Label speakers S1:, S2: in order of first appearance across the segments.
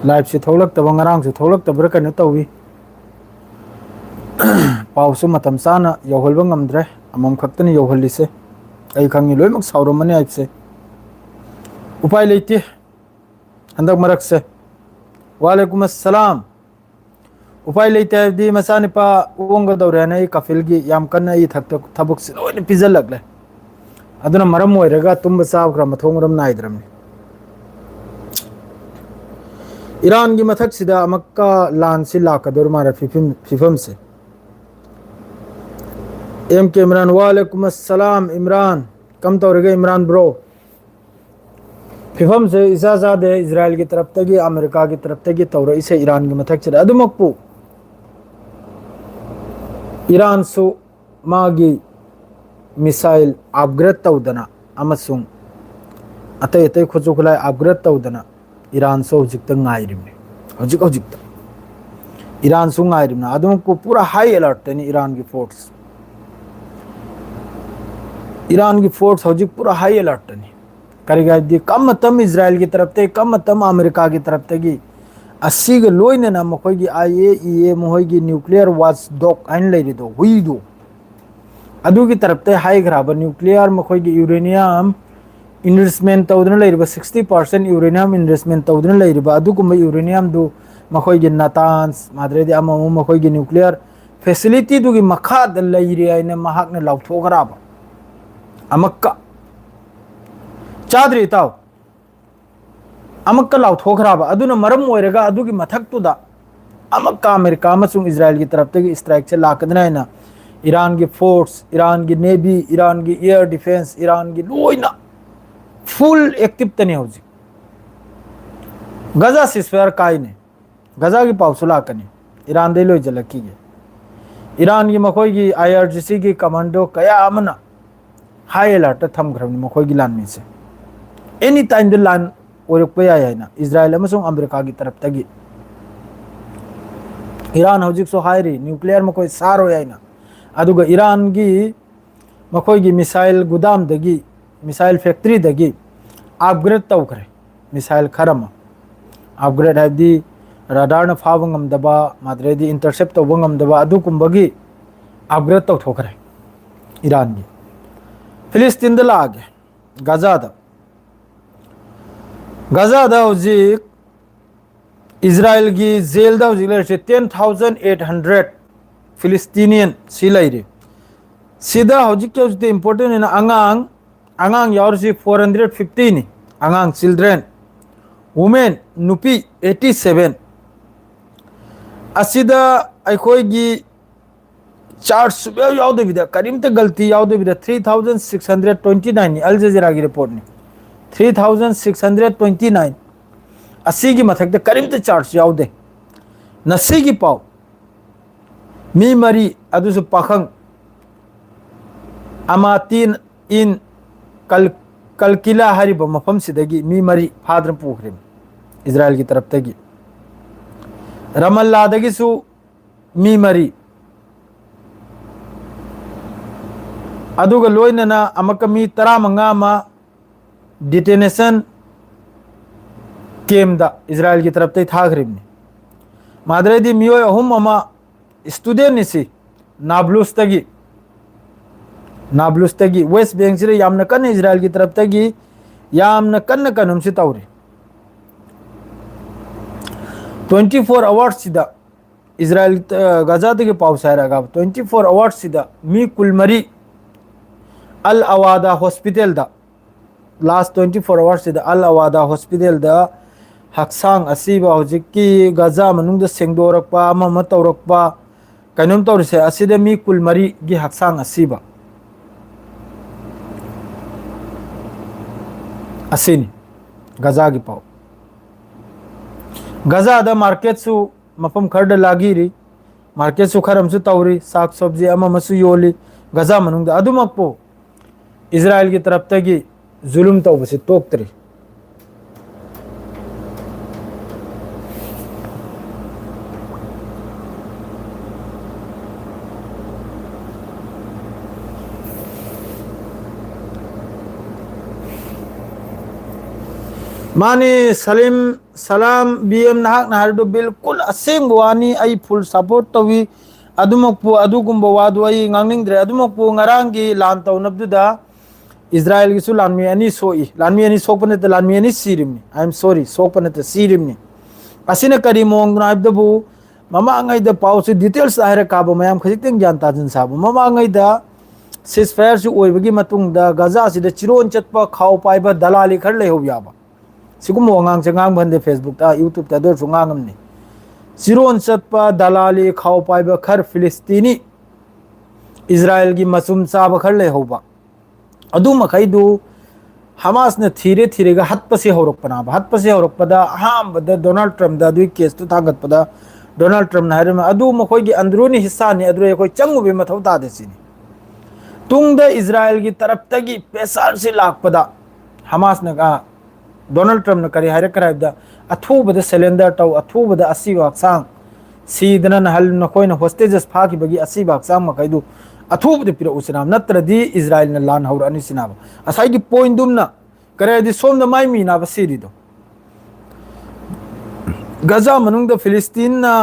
S1: live से थोलक तब ngarang से थोलक तब कनो तौवी पाउसु मतम चाना यौहलबा ngamdre amam khaktani yauhalise ai khangi loimak sauromani aipse उपाय लेते अंदर मरक से वालेकुम अस्सलाम उपाय लेते दी मसाने पा उंग दौरे न कफिल की याम कन्न ई थक थबक से लोइन पिजल लगले अदुना मरम होइरगा तुम साव क्रम थोंगरम नाइद्रम ईरान की मथक सिदा मक्का लान से लाकदर मारा फिफम से एम के इमरान वालेकुम अस्सलाम इमरान कम तौरगे इमरान ब्रो फिफम से इजाज़त है इजराइल की तरफ तक अमेरिका की तरफ तक तौर इसे ईरान की मथक से अदमकपू ईरान सु मागी मिसाइल अपग्रेड तौदना अमसुंग अतै अतै खुजुखलाय अपग्रेड तौदना ईरान सो हजिक ngairime हजिक ईरान सु ngairime अदमकपू पूरा हाई अलर्ट है ईरान की फोर्स हजिक पूरा हाई अलर्ट है करेगा दी कम तम इजराइल की तरफ ते कम तम अमेरिका की तरफ ते की असीग लोइने ना मखोगी IAEA मोहगी न्यूक्लियर वाच डॉग आइन लेरी दो हुई दो अदु की तरफ ते हाई ग्राबर न्यूक्लियर मखोगी यूरेनियम इन्वेस्टमेंट तौदन लेरिबा 60% यूरेनियम इन्वेस्टमेंट तौदन लेरिबा अदु कुम यूरेनियम दो मखोगी नातान्स माद्रेदी अमम मखोगी न्यूक्लियर फैसिलिटी दुगी मखा द लेरी आइने महाकने लाउथोगराबा अमक्का चाद्री ताव अमक्का लाउथोगराबा अदुना मरम ओइरगा अदुगी मथक्तुदा अमक्का अमेरिका मसुंग इजराइल की तरफ तक स्ट्राइक से लाकदना ईरान की फोर्स ईरान की नेवी ईरान की एयर डिफेंस ईरान की लोइना फुल एक्टिव तने होजी गजा सिस्फेयर काइने गजा की पाउसुला कने ईरान दे लोइ जलकी ईरान की मखोई की IRGC की कमांडो कया अमना हाई अलर्ट थमग्रम मखोई की लान में से एनी टाइम द लान ओरक है ना इजराइल अमसुंग अमेरिका की तरफ तक ईरान हजिक सो हाई न्यूक्लियर में कोई सार हो ना अदुगा ईरान की मखोई की मिसाइल गुदाम दगी मिसाइल फैक्ट्री दगी अपग्रेड तौखरे मिसाइल खरम अपग्रेड है रडार फाब ngमदबा माद्रेदी इंटरसेप्ट तौब ngमदबा अदुकुंबगी अपग्रेड तौथोखरे ईरान की फिलिस्तीन द लागे गजा दा हजिक इजराइल की जेल दा हजिक लेरसे 10,800 फिलिस्तीनियन सी लेरे सिदा हजिक के हजिक इंपोर्टेंट है अंगांग यारसी 450 नि अंगांग चिल्ड्रेन वुमेन नुपी 87 असिदा अखोगी चार्ट सुबह याद बिदा करीम ते गलती याद बिदा 3,629 अल जजीरा की रिपोर्ट ने 3,629 अस्सी की मथक ते करीम ते चार्ट याद नसी की पाव मी मरी अदुसु पाखंग अमातीन इन कलकिला हरिब मफम सिदगी मी मरी फाद्र पुखरे इजराइल की तरफ तगी रमल्ला दगिसु मी मरी अदुगा लोइनना अमक मी 15 डिटेनेशन केम दा इजराइल की तरफ ते थाखरिबनी माद्रेदी मियोय अहुम अमा स्टूडेंट निसी नाब्लुस तगी वेस्ट बैंक से यामना कन इजराइल की तरफ तगी यामना कन कनुम से तौरी 24 आवर्स सिदा इजराइल गजा तगी पाउसायरागा 24 आवर्स सिदा मी कुलमरी अल अवादा हॉस्पिटल दा लास्ट 24 आवर्स सिदा अल अवादा हॉस्पिटल दा हक्सांग असीबा हजिकी गजा मनुंग दा सेंगदोरकपा अमम तौरकपा कनुम तौरसे असिदा मी कुलमरी गी हक्सांग असीबा असीनी गजा की पाव गजा दा मार्केट सु मफम खर्ड लागिरी मार्केट सु खरम सु तौरी साग सब्जी अममसु योली गजा मनुंग दा अदुमकपो इजराइल की तरफ तगी जुलुम तौबसे तोक्तरी माने सलाम बीएम नाहक नाहरदो बिल्कुल असेंग वानी आई full support Tawi अदुमकपु अदुगुंबा वादु I ngangningdre अदुमकपु ngarangi lan tawnabduda Israel gisu lanmi ani sokpane te lanmi ani sirimni I am sorry sokpane te sirimni asina kari mong naibdabu mama angai da pause details ahre kaba mayam khajiteng janta jin sabu mama angai da ceasefire su oibagi matung da gaza sida chiron chatpa khau paiba dalali khar lei hobyaba सिगुम वांग से ngang बंदे Facebook ता YouTube ता दो सुंगांगम ने सिरोन सतपा दलाली खाओ पाइबा खर फिलिस्तीनी इजराइल की मसुम साब खर ले होबा अदु मखैदु हमास ने धीरे धीरे गा हतपसे हौरकपदा हाम बद डोनाल्ड ट्रम्प दा दुई केस तो थागत पदा डोनाल्ड ट्रम्प नारे में अदु मखोय की अंदरूनी हिस्सा ने अदु कोई चंगु बे मथौ ता दे सिनी तुंग द इजराइल की तरफ तगी पेसार से लाखपदा हमास ने का डोनाल्ड ट्रम्प ने करी हारे कराइबदा अथुबदा सिलेंडर तौ अथुबदा असी वाक्सांग सीदना नहल नखोयना होस्टेजेस फाकी बगी असी वाक्सांग मखैदु अथुबदा पिरा उसिनाम नत्रदी इजराइल न लान हौर अनि सिनाब असाई की पॉइंट दुमना करेदि सोमदा माई मीना बसीरिदो गजा मनुंग द फिलिस्तीन ना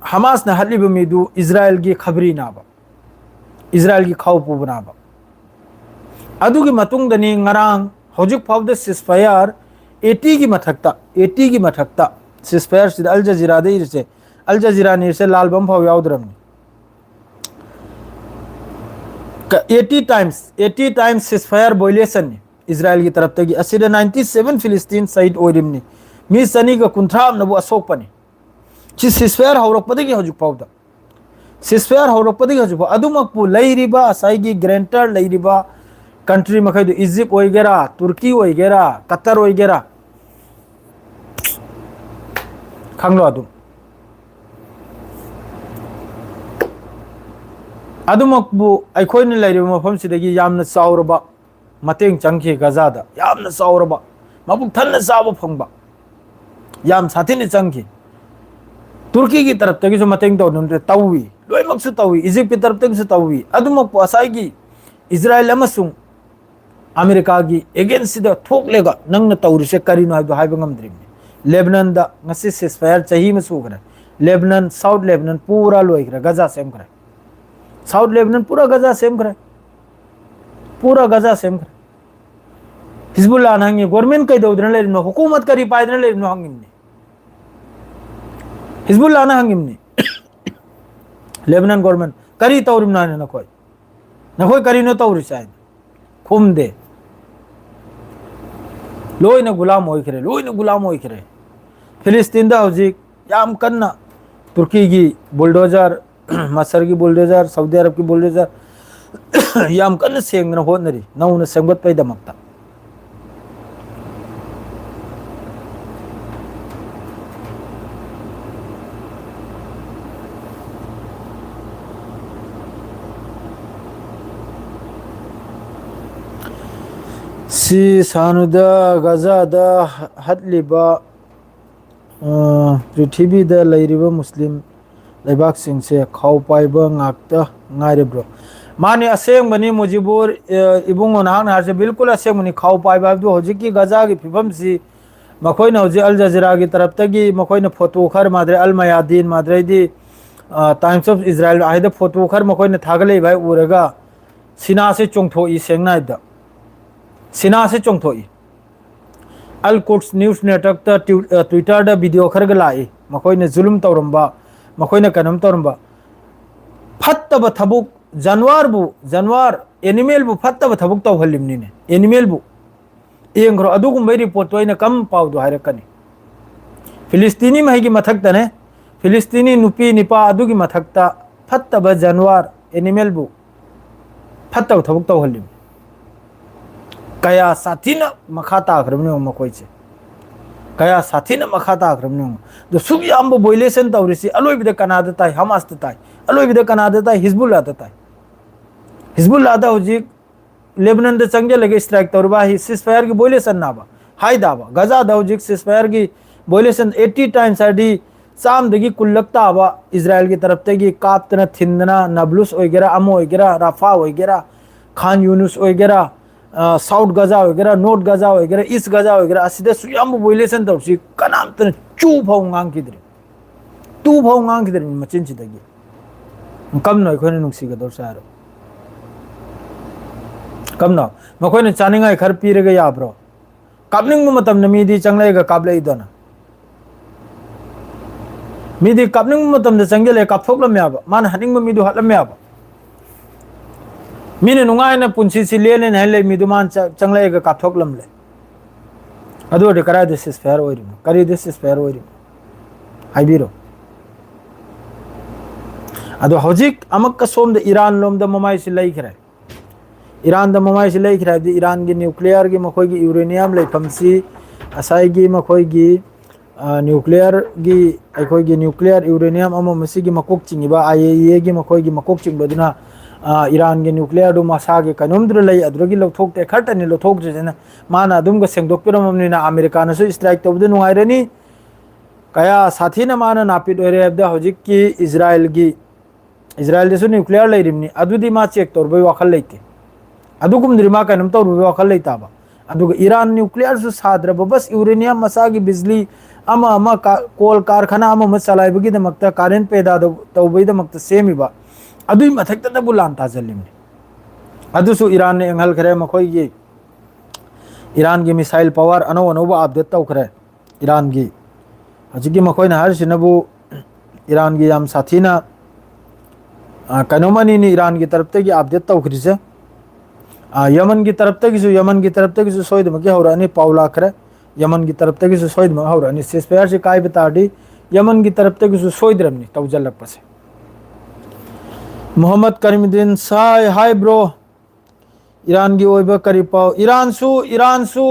S1: हमास न हलिब मिदु इजराइल की खबरी नाबा इजराइल की खाउपु बनाबा अदुगी मतुंग दनी ngarang हौजुक फाउद सिसफायर 80 की मथक्ता सिसफायर सिद अल जजीरा दे इरसे अल जजीरा ने से लाल बम फाव याउद्रम 80 टाइम्स सिसफायर बोइलेसन इजराइल की तरफ तगी असिद 97 फिलिस्तीन सहित ओरिमनी मी सनी का कुंथराम नबु अशोक पने छि सिसफायर हौरक पदगी हौजुक फाउदा सिसफायर हौरक पदगी हौजुक अदुमकपु लैरिबा असाइगी ग्रेंटर लैरिबा कंट्री मखैदु इजिप्ट ओइगेरा तुर्की ओइगेरा कतर ओइगेरा खंगलो अदुमकबु अखोइन लैरिबा मफम सिदगी यामना चाउरबा मतेंग चंखि गजादा यामना चाउरबा मबुक थन्ना चाबो फंगबा याम साथिने चंखि तुर्की की तरफ तगी जो मतेंग तौनुंदे तौवी लोइमकसु तौवी इजिप्ट की तरफ तगी तौवी अदुमकबु असाइगी इजराइल अमसुंग अमेरिका की एगेंस्ट द थोकलेगा नंगना तौरिसे करिनो हाइबो हाइबो ngамद्रिमने लेबनान दा ngasi सिसफायर चाही में सुगरे लेबनान साउथ लेबनान पूरा लोइग्रे गजा सेम करे साउथ लेबनान पूरा गजा सेम करे हिजबुल्लाह नंगे गवर्नमेंट कई दौदन ले नो हुकूमत करी पाइदन ले नो हंगिमने हिजबुल्लाह ना हंगिमने लेबनान गवर्नमेंट करी तौरिम ना न कोई करी नो तौरिसे खुम दे लोइना गुलाम होइखरे फिलिस्तीन दा हौजिक याम कन्ना तुर्की की बुलडोजर मसर की बुलडोजर सऊदी अरब की बुलडोजर याम कन्ना सेंगना होनरी नौना सेंगत पैदमक्ता सी सानुदा गजादा हतलिबा पृथ्वीदा लैरिबा मुस्लिम लेबाक सिंसे खाउ पाइबा ngakta ngairebro माने असेंग बनी मुजिबुर इबुंगो नाहन हारसे बिल्कुल असेंग बनी खाउ पाइबा दो होजिकी गजा की फिफम सी मखोइना होजि अल जजीरा की तरफ तगी मखोइना फोटो खर मादरे अल मयादीन मादरे दी टाइम्स ऑफ इजराइल आइदा फोटो खर मखोइना थागले भाई उरेगा सिना से चोंगथो ई सेंगनाइदा सिना से चोंगथोई अल कुड्स न्यूज़ नेटवर्क ता ट्विटर दा वीडियो खरग लाई मखोइना जुलुम तौरंबा मखोइना कनम तौरंबा फत्तब थबुक जानवर एनिमल बु फत्तब थबुक तौहलिमनी ने एनिमल बु एंग्रो अदुगुम रिपोर्ट तोइना कम पाउदो हायरकनी फिलिस्तीनी महिगी मथक्ता ने फिलिस्तीनी नुपी निपा अदुगी मथक्ता फत्तब जानवर एनिमल बु फत्तब थबुक तौहलिम कया साथीना मखाता आख्रमने मखोइचे कया साथीना मखाता आख्रमने दो सुगी आंबो बोइलेसन तौरिसी अलोइबिदा कनादा ताई हमास ताई अलोइबिदा कनादा ताई हिजबुल्लाह ताई हिजबुल्लाह दा हुजिक लेबनान दे चंगे लगे स्ट्राइक तौरबा ही सिसफायर की बोइलेसन नाबा हाई दाबा गजा दा हुजिक सिसफायर की बोइलेसन 80 टाइम्स आडी साम दगी कुल्लकता आवा इजराइल की तरफ तगी कापतना थिंदना नबलुस ओइगेरा अमो ओइगेरा राफा ओइगेरा खान यूनुस ओइगेरा साउथ गजा होगेरा नॉर्थ गजा होगेरा ईस्ट गजा होगेरा असिदा सुयाम वायलेशन तौसी कनामतन चू फाउ ngang तू फाउ ngang मचिन सिदगी कम न अखोने नुंसीगदर सारो कम न मखोने चानिंगाय खर पीरगे याब्रो कापनिंग मतम न मीदी चंगलेगा काबले इदोना मीदी कापनिंग मतम द चंगले कापथोकलम याबा मान हनिंग मीदु हलम याबा मीने नुंगायना पुंसी सिलेने नहले मीदुमान चंगलेगा कापथोकलम ले अदोडे करा दिस इज फेयर ओरिम करी दिस इज फेयर ओरिम हाइबिरो अदो हौजिक अमक सोम द ईरान लोम द ममाई से लैखरे ईरान द ममाई से लैखरे द ईरान की न्यूक्लियर की मखोई की यूरेनियम लेफमसी असाई की मखोई की न्यूक्लियर की अखोई की न्यूक्लियर यूरेनियम अमो मसी की मकोक चिंगिबा आईएईए की मखोई की मकोक चिंगबदुना ईरान के न्यूक्लियर दो मसा के कनुमद्र लई अद्रगी लौथोकते खरतनि लौथोकजेना माना अदुम ग सेंगदोकपिरमनिना अमेरिका नसु स्ट्राइक तौबदु नुगाइरनी कया साथीना माना नापिद ओरे हबदा हौजिक की इजराइल देसु न्यूक्लियर लेरिमनी अदुदी मा चेक तौरबय वाखल लेते अदुगुमद्रि मा कनम तौरबय वाखल लेताबा अदुग ईरान न्यूक्लियर सु साद्रब बस यूरेनियम मसा की बिजली अमा अमा कोल कारखाना अमा चलाइबगी दमक्ता करेंट पैदा तौबय दमक्ता सेमिबा अदुई मथक्ता बुलान ताजलिमनी अदुसु ईरान ने एंगल खरे मखोई ये ईरान की मिसाइल पावर अनो अनोबा अपडेट तौखरे ईरान की हजिकी मखोई ना हरसिनबु ईरान की याम साथीना कनोमनी ने ईरान की तरफ ते की अपडेट तौखरिसे यमन की तरफ ते की सोइद मके हौरानी पाउला खरे यमन की तरफ ते की सोइद म हौरानी सेस्पेयर से काय बताडी यमन की तरफ ते की सोइद रमनी तौजलक पसे मोहम्मद करीमुद्दीन साय हाय ब्रो ईरान की ओइबा करी पाओ ईरान सु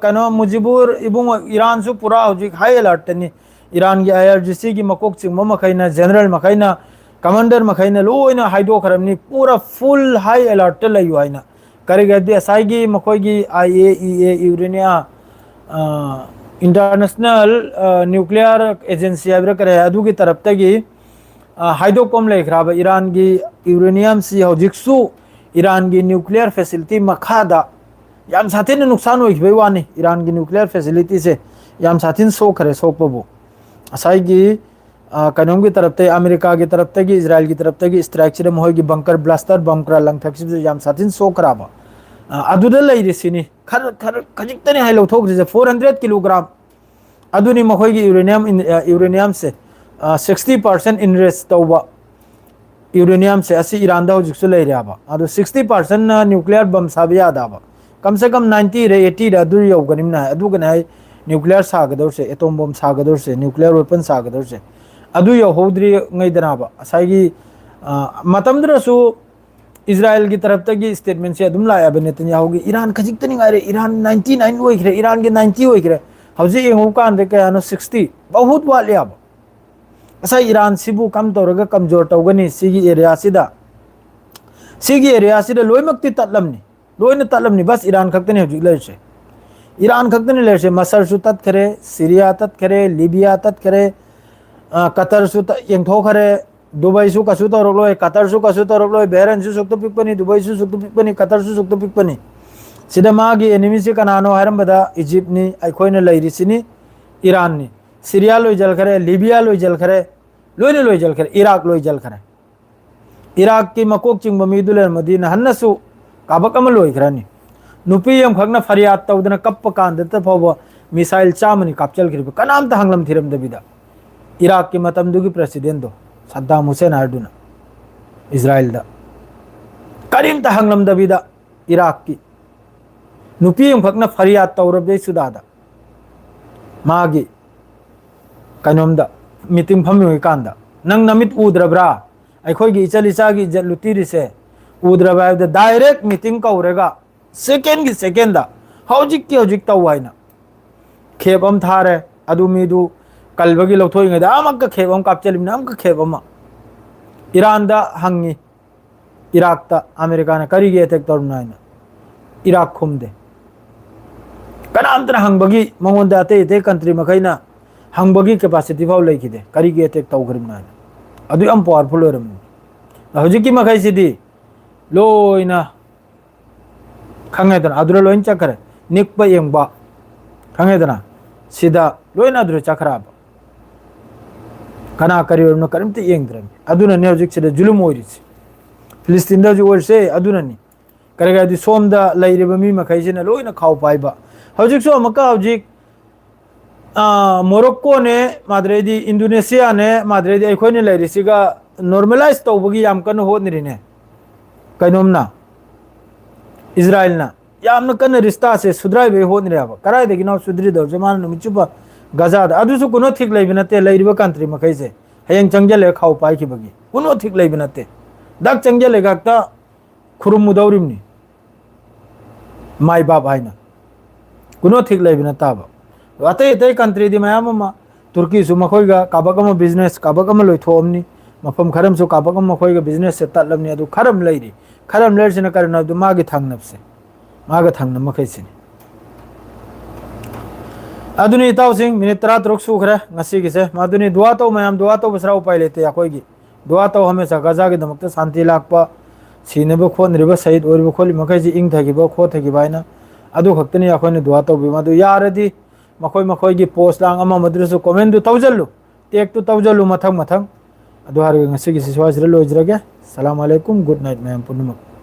S1: कनो मुजिबुर इबुंग ईरान सु पूरा हजिक हाई अलर्ट तनी ईरान की IRGC की मकोक चिंग मखैना जनरल मखैना कमांडर मखैना लोइना हाइडो खरमनी पूरा फुल हाई अलर्ट लयु हाइना करी गदि असाइगी मखोगी IAEA यूरेनिया इंटरनेशनल न्यूक्लियर एजेंसी आबरा करे अदु की तरफ तगी हाइडोकॉम लेखराब ईरान की यूरेनियम सी हौजिकसु ईरान की न्यूक्लियर फैसिलिटी मखादा याम साथिन नुकसान होइबे वानी ईरान की न्यूक्लियर फैसिलिटी से याम साथिन सोखरे सोपबो असाई की कनोम की तरफ ते अमेरिका की तरफ ते की इजराइल की तरफ ते की स्ट्रक्चर में होगी बंकर ब्लास्टर बंकर लंथक्सिब याम साथिन सोखराबा अदुदा लैरिसिनी खर खर खजिकतने हाइ लौथोकरिसे 400 किलोग्राम अदुनी मखोई की यूरेनियम से 60% इनरेस्ट तौबा यूरेनियम से असी ईरान दा हजिकसु लैराबा अदु 60% न्यूक्लियर बम साबियादाबा कम से कम 90 रे 80 रे अदु यौगनिमना अदुगना है न्यूक्लियर सागदौर से एटॉम बम सागदौर से न्यूक्लियर वेपन सागदौर से अदु यौहोद्रि ngaidanaba asaigi matamdrasu इजराइल की तरफ तक की स्टेटमेंट से अदुम लाया नेतन्याहू की ईरान खजिक तनी गारे ईरान 99 होइखरे ईरान के 90 होइखरे हौजे एंगु कान दे कयानो 60 बहुत वाले अब असा ईरान सिबु कम तौरगा कमजोर तौगनी सिगी एरिया सिदा लोइमक्ति तत्लमनी बस ईरान खक्तने हौजिक लेसे ईरान खक्तने लेसे मसर सु तत्खरे सीरिया तत्खरे लीबिया तत्खरे कतर सु यंगथोखरे दुबई सु कसु तौरलोय कतर सु कसु तौरलोय बहरन सु सुक्तो पिकपनी दुबई सु सुक्तो पिकपनी कतर सु सुक्तो पिकपनी सिदा मागी एनिमी से कनानो हरमबदा इजिप्ट नि आइखोयने लैरिसिनी ईरान नि सीरिया लोय जल खरे लीबिया लोय जल खरे लोय जल खरे इराक लोय जल खरे इराक की मकोक चिंग बमीदुल मदीना हन्नसु काबकम लोय खरनी नुपी यम खगना फरियाद तौदना कप्प कांदत फव मिसाइल चामनी कापचल खरिब कनाम त हंगलम थिरम दबिदा इराक की मतमदुगी प्रेसिडेंट दो सद्दाम हुसैन आर्डुना इजराइल दा करीम त हंगलम दबिदा इराक की नुपी यम खगना फरियाद तौरबे सुदादा मागी कनोमदा मीटिंग फमी कांदा नंग नमित उद्रब्रा अखोगी इचल इचागी लुतीरिसे उद्रबा डायरेक्ट मीटिंग कौरेगा सेकेंड की सेकेंड हौजिक की हौजिक तौवाइना खेबम थारे अदु मीदु कलबगी लौथोइंगदा अमक खेबम कापचलिमना अमक खेबम ईरान दा हंगी इराक ता अमेरिका ने करीगे अटैक तौरनाइना इराक खुमदे कनामतना हंगबगी मंगोंदा अते कंट्री मखैना हंगबगी कैपेसिटी फाव लेखिदे करीगे अटैक तौखरिमना अदु अम पावरफुल ओरम हौजिकी मखैसिदी लोइना खंगेदना अदुर लोइन चखरे निकप येंगबा खंगेदना सिदा लोइन अदुर चखराब कना करियोरनो करिमते येंगद्रम अदुनने हजिक सिदा जुलुम ओइरिस फिलिस्तीन दा जुवरसे अदुननी करेगादी सोमदा लैरिबा मी मखैसिना लोइना खाव पाइबा हजिक सो अमका हजिक मोरक्को ने माद्रेदी इंडोनेशिया ने माद्रेदी अखोइने लैरिसिगा नॉर्मलाइज तौबगी याम कन होनरिने कैनोमना इजराइल ना याम कन रिश्ता से सुधराइबे होनरेबा कराइदगी नाव सुधरिदो जमान नुमिचुबा गजा अदुसु कुनो ठीक लैबे नते लैरिबा कंट्री मखैसे हयंग चंगजले खाव पाइखिबगी कुनो ठीक लैबे नते दाक चंगजले गाक्ता खुरुम मुदौरिमनी माई बाप हाइना कुनो ठीक लैबे नताबा अतै अतै कंट्री दी मयाम तुर्की सु मखोइगा काबकम बिजनेस काबकम लोइथोमनी मफम खरम सु काबकम मखोइगा बिजनेस से तलमनी अदु खरम लैरी खरम लैरसिना करना अदु मागे थांगनबसे मागे थांगन मखैसिनी अदुनी इताउसिंग मिनिट 30 सुखरे ngasi गिसे मादुनी दुआ तो मयाम दुआ तो बसरा उपाय लेते अखोइगी दुआ तो हमेशा गजा के दमकते शांति लाकपा सीनेबो खोनरिबो शहीद ओरिबो खोलि मखैजी इंग थगिबो खो थगिबाइना अदु खक्तनी अखोइने दुआ तो बिमादु यारदी मखोई मखोई पोस्ट लांग अमा मद्रसु कमेंट दु तौजल्लु टेक तु तौजल्लु मथंग मथंग अदु हार ngasi गिसे स्वाजरे लोजरगे सलाम अलैकुम गुड नाइट मैम पुनमक